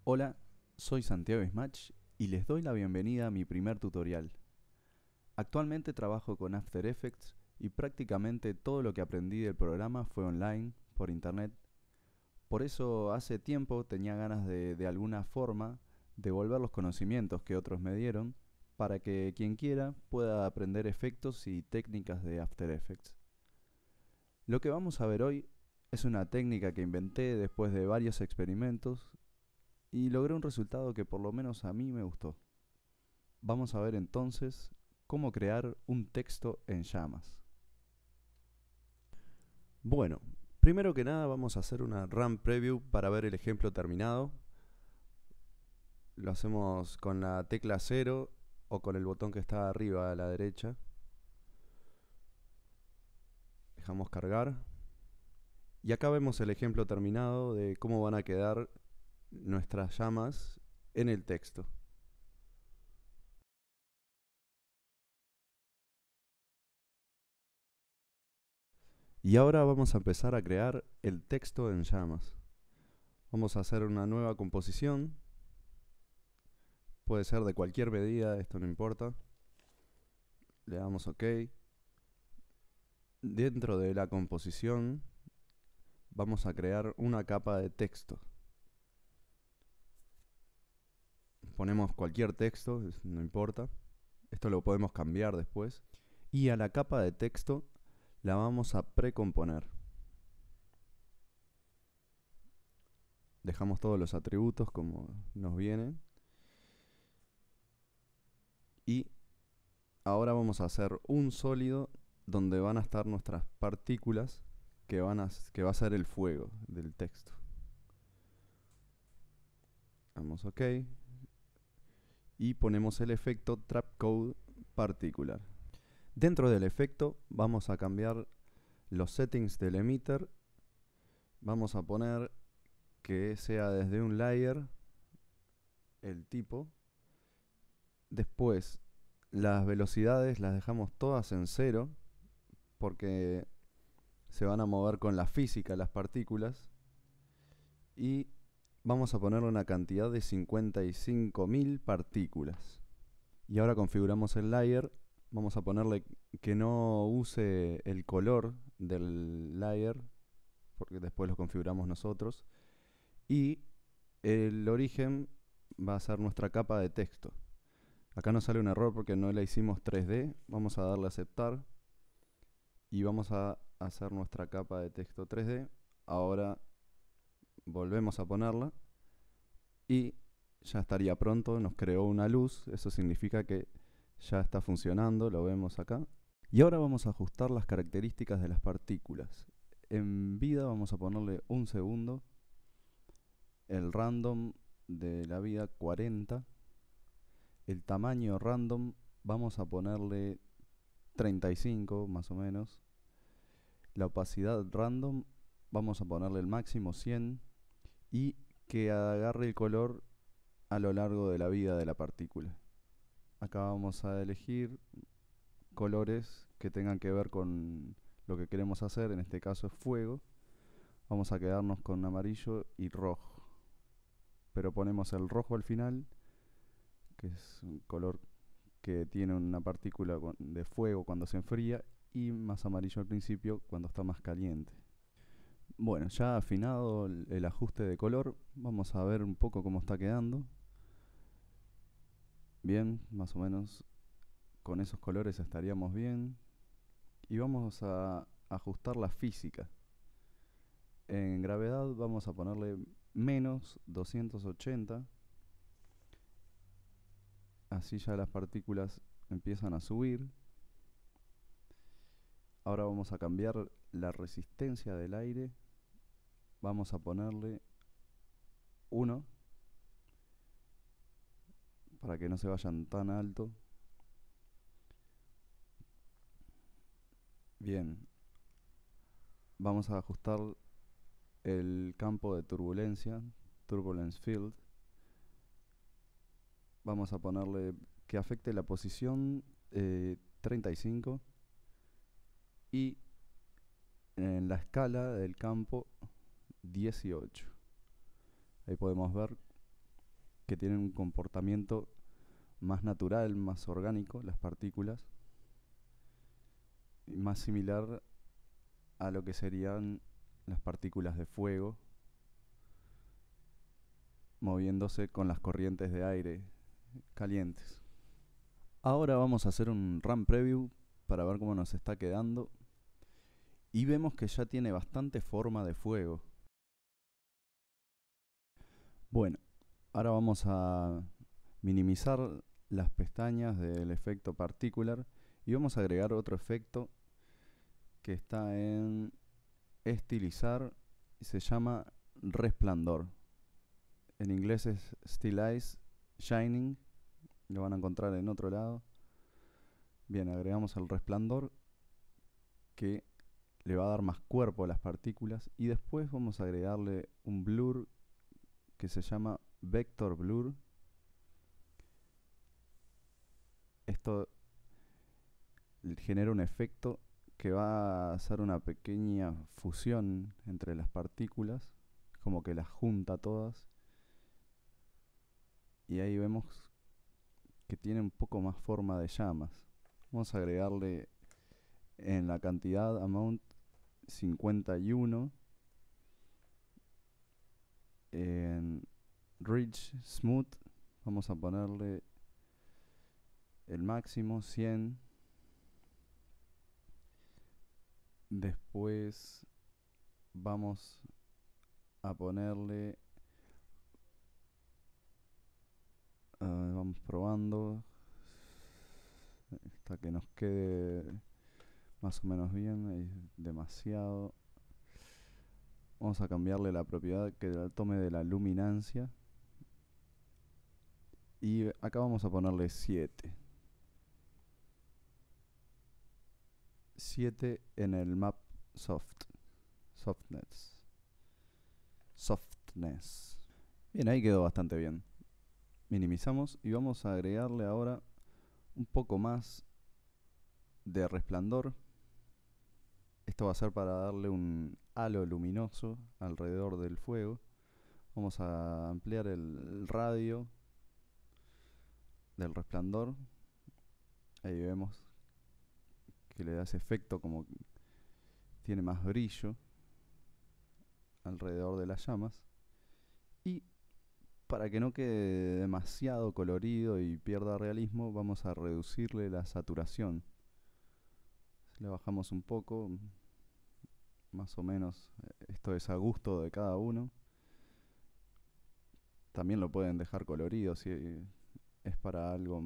Hola, soy Santiago Smach y les doy la bienvenida a mi primer tutorial. Actualmente trabajo con After Effects y prácticamente todo lo que aprendí del programa fue online, por internet. Por eso hace tiempo tenía ganas de alguna forma devolver los conocimientos que otros me dieron para que quien quiera pueda aprender efectos y técnicas de After Effects. Lo que vamos a ver hoy es una técnica que inventé después de varios experimentos y logré un resultado que por lo menos a mí me gustó. Vamos a ver entonces cómo crear un texto en llamas. Bueno, primero que nada vamos a hacer una run preview para ver el ejemplo terminado. Lo hacemos con la tecla 0 o con el botón que está arriba a la derecha. Dejamos cargar. Y acá vemos el ejemplo terminado de cómo van a quedar nuestras llamas en el texto. Y ahora vamos a empezar a crear el texto en llamas. Vamos a hacer una nueva composición. Puede ser de cualquier medida, esto no importa. Le damos OK. Dentro de la composición vamos a crear una capa de texto. Ponemos cualquier texto, no importa. Esto lo podemos cambiar después. Y a la capa de texto la vamos a precomponer. Dejamos todos los atributos como nos vienen. Y ahora vamos a hacer un sólido donde van a estar nuestras partículas que va a ser el fuego del texto. Damos OK. Y ponemos el efecto Trapcode Particular. Dentro del efecto vamos a cambiar los settings del emitter. Vamos a poner que sea desde un layer el tipo. Después las velocidades las dejamos todas en 0 porque se van a mover con la física las partículas. Y vamos a ponerle una cantidad de 55.000 partículas. Y ahora configuramos el layer. Vamos a ponerle que no use el color del layer, porque después lo configuramos nosotros. Y el origen va a ser nuestra capa de texto. Acá nos sale un error porque no la hicimos 3D. Vamos a darle a aceptar. Y vamos a hacer nuestra capa de texto 3D. Ahora volvemos a ponerla. Y ya estaría pronto, nos creó una luz. Eso significa que ya está funcionando, lo vemos acá. Y ahora vamos a ajustar las características de las partículas. En vida vamos a ponerle 1 segundo. El random de la vida 40. El tamaño random vamos a ponerle 35 más o menos. La opacidad random vamos a ponerle el máximo 100. Y que agarre el color a lo largo de la vida de la partícula. Acá vamos a elegir colores que tengan que ver con lo que queremos hacer, en este caso es fuego. Vamos a quedarnos con amarillo y rojo, pero ponemos el rojo al final, que es un color que tiene una partícula de fuego cuando se enfría, y más amarillo al principio cuando está más caliente. Bueno, ya afinado el ajuste de color, vamos a ver un poco cómo está quedando. Bien, más o menos con esos colores estaríamos bien. Y vamos a ajustar la física. En gravedad vamos a ponerle menos 280. Así ya las partículas empiezan a subir. Ahora vamos a cambiar la resistencia del aire. Vamos a ponerle 1 para que no se vayan tan alto. Bien. Vamos a ajustar el campo de turbulencia, Turbulence Field. Vamos a ponerle que afecte la posición 35 y en la escala del campo 18. Ahí podemos ver que tienen un comportamiento más natural, más orgánico, las partículas, y más similar a lo que serían las partículas de fuego moviéndose con las corrientes de aire calientes. Ahora vamos a hacer un run preview para ver cómo nos está quedando y vemos que ya tiene bastante forma de fuego. Bueno, ahora vamos a minimizar las pestañas del efecto particular y vamos a agregar otro efecto que está en estilizar y se llama resplandor. En inglés es stylize shining, lo van a encontrar en otro lado. Bien, agregamos el resplandor que le va a dar más cuerpo a las partículas y después vamos a agregarle un blur que se llama vector blur. Esto genera un efecto que va a hacer una pequeña fusión entre las partículas, como que las junta todas, y ahí vemos que tiene un poco más forma de llamas. Vamos a agregarle en la cantidad amount 51, en Ridge Smooth vamos a ponerle el máximo 100. Después vamos a ponerle, vamos probando hasta que nos quede más o menos bien. Es demasiado. Vamos a cambiarle la propiedad que tome de la luminancia. Y acá vamos a ponerle 7. 7 en el map softness. Bien, ahí quedó bastante bien. Minimizamos y vamos a agregarle ahora un poco más de resplandor. Esto va a ser para darle un halo luminoso alrededor del fuego. Vamos a ampliar el radio del resplandor. Ahí vemos que le da ese efecto como que tiene más brillo alrededor de las llamas. Y para que no quede demasiado colorido y pierda realismo, vamos a reducirle la saturación. Le bajamos un poco, más o menos. Esto es a gusto de cada uno. También lo pueden dejar colorido si es para algo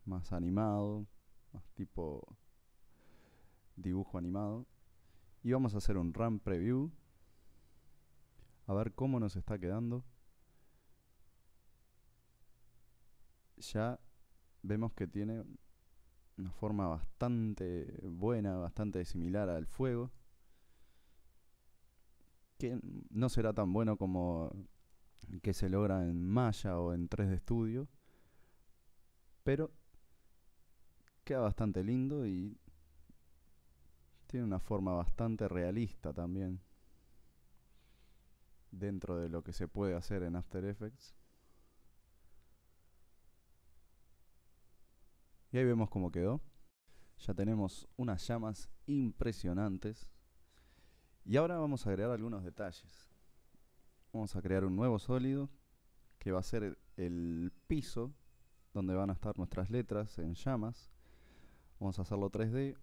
más animado, más tipo dibujo animado. Y vamos a hacer un run preview a ver cómo nos está quedando. Ya vemos que tiene una forma bastante buena, bastante similar al fuego, que no será tan bueno como que se logra en Maya o en 3D Studio, pero queda bastante lindo y tiene una forma bastante realista también dentro de lo que se puede hacer en After Effects. Y ahí vemos cómo quedó. Ya tenemos unas llamas impresionantes. Y ahora vamos a agregar algunos detalles. Vamos a crear un nuevo sólido que va a ser el piso donde van a estar nuestras letras en llamas. Vamos a hacerlo 3D.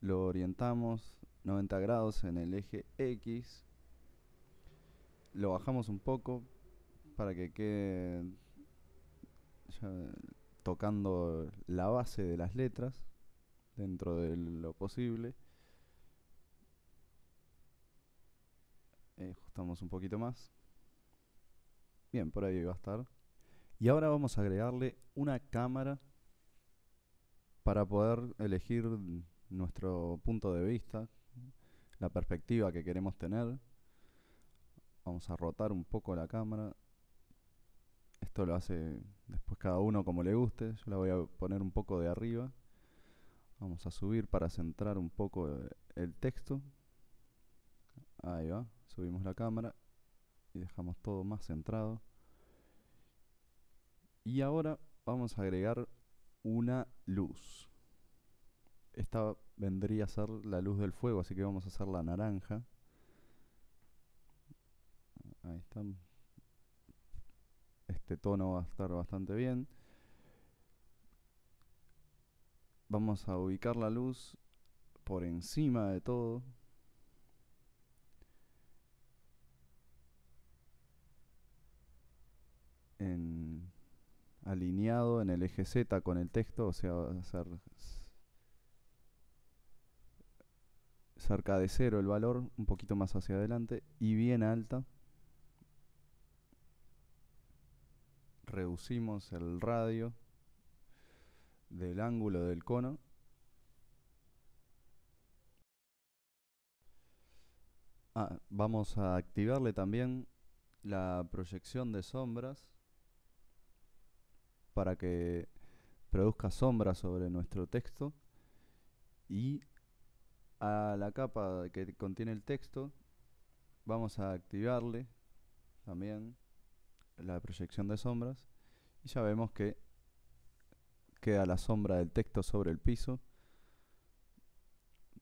Lo orientamos 90 grados en el eje X. Lo bajamos un poco para que quede ya tocando la base de las letras dentro de lo posible. Ajustamos un poquito más. Bien, por ahí va a estar. Y ahora vamos a agregarle una cámara para poder elegir nuestro punto de vista, la perspectiva que queremos tener. Vamos a rotar un poco la cámara. Esto lo hace después cada uno como le guste. Yo la voy a poner un poco de arriba. Vamos a subir para centrar un poco el texto. Ahí va, subimos la cámara y dejamos todo más centrado. Y ahora vamos a agregar una luz. Esta vendría a ser la luz del fuego, así que vamos a hacer la naranja. Ahí está. Este tono va a estar bastante bien. Vamos a ubicar la luz por encima de todo. Alineado en el eje Z con el texto, o sea, va a ser cerca de 0 el valor, un poquito más hacia adelante y bien alta. Reducimos el radio del ángulo del cono. Vamos a activarle también la proyección de sombras para que produzca sombras sobre nuestro texto, y a la capa que contiene el texto vamos a activarle también la proyección de sombras, y ya vemos que queda la sombra del texto sobre el piso.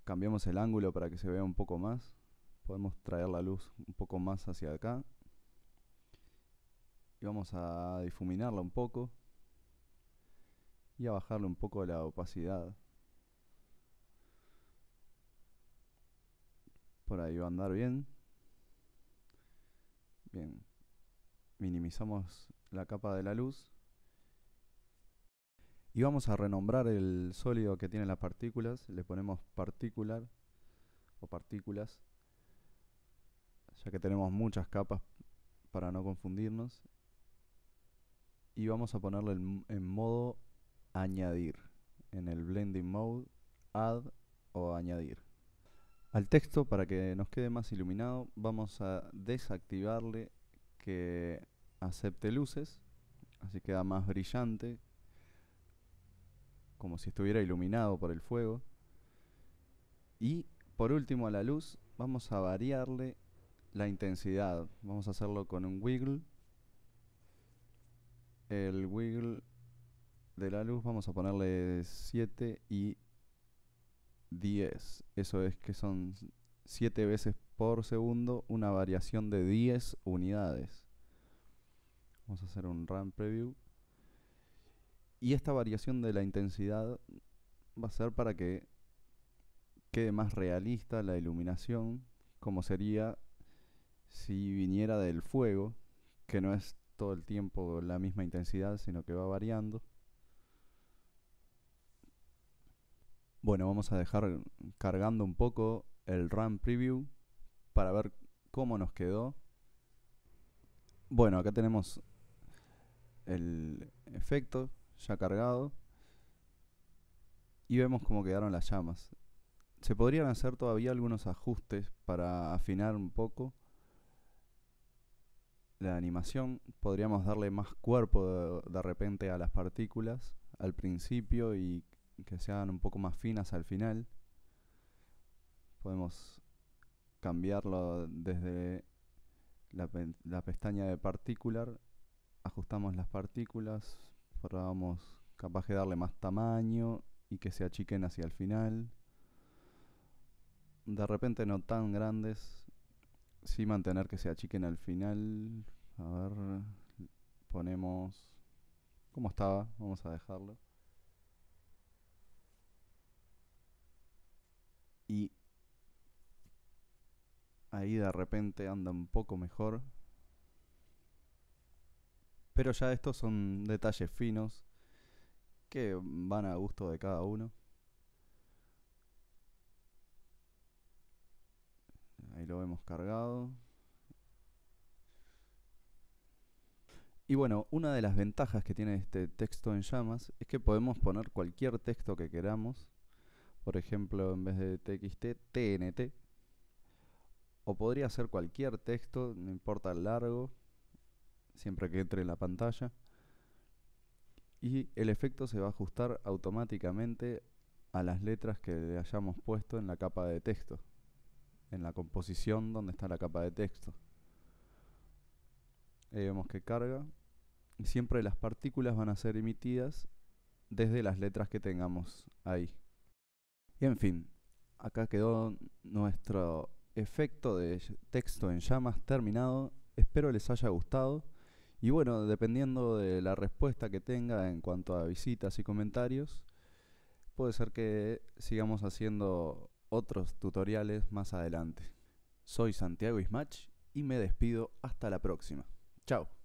Cambiamos el ángulo para que se vea un poco más. Podemos traer la luz un poco más hacia acá y vamos a difuminarla un poco y a bajarle un poco la opacidad. Por ahí va a andar bien. Bien, minimizamos la capa de la luz y vamos a renombrar el sólido que tiene las partículas. Le ponemos particular o partículas, ya que tenemos muchas capas para no confundirnos. Y vamos a ponerle en modo añadir, en el blending mode, add o añadir. Al texto, para que nos quede más iluminado, vamos a desactivarle que acepte luces, así queda más brillante, como si estuviera iluminado por el fuego. Y por último, a la luz vamos a variarle la intensidad. Vamos a hacerlo con un wiggle. El wiggle de la luz vamos a ponerle 7 y 10. Eso es que son 7 veces por segundo, una variación de 10 unidades. Vamos a hacer un run preview. Y esta variación de la intensidad va a ser para que quede más realista la iluminación, como sería si viniera del fuego, que no es todo el tiempo la misma intensidad, sino que va variando. Bueno, vamos a dejar cargando un poco el run preview para ver cómo nos quedó. Bueno, acá tenemos el efecto ya cargado y vemos cómo quedaron las llamas. Se podrían hacer todavía algunos ajustes para afinar un poco la animación. Podríamos darle más cuerpo de repente a las partículas al principio y que se hagan un poco más finas al final. Podemos cambiarlo desde la pestaña de particular. Ajustamos las partículas, probamos capaz de darle más tamaño y que se achiquen hacia el final. De repente no tan grandes, sí mantener que se achiquen al final. A ver, ponemos como estaba, vamos a dejarlo. Y ahí de repente anda un poco mejor. Pero ya estos son detalles finos que van a gusto de cada uno. Ahí lo vemos cargado. Y bueno, una de las ventajas que tiene este texto en llamas es que podemos poner cualquier texto que queramos. Por ejemplo, en vez de TXT, TNT. O podría ser cualquier texto, no importa el largo, siempre que entre en la pantalla. Y el efecto se va a ajustar automáticamente a las letras que le hayamos puesto en la capa de texto, en la composición donde está la capa de texto. Ahí vemos que carga Siempre las partículas van a ser emitidas desde las letras que tengamos ahí. Y en fin, acá quedó nuestro efecto de texto en llamas terminado. Espero les haya gustado. Y bueno, dependiendo de la respuesta que tenga en cuanto a visitas y comentarios, puede ser que sigamos haciendo otros tutoriales más adelante. Soy Santiago Ismach y me despido hasta la próxima. Chao.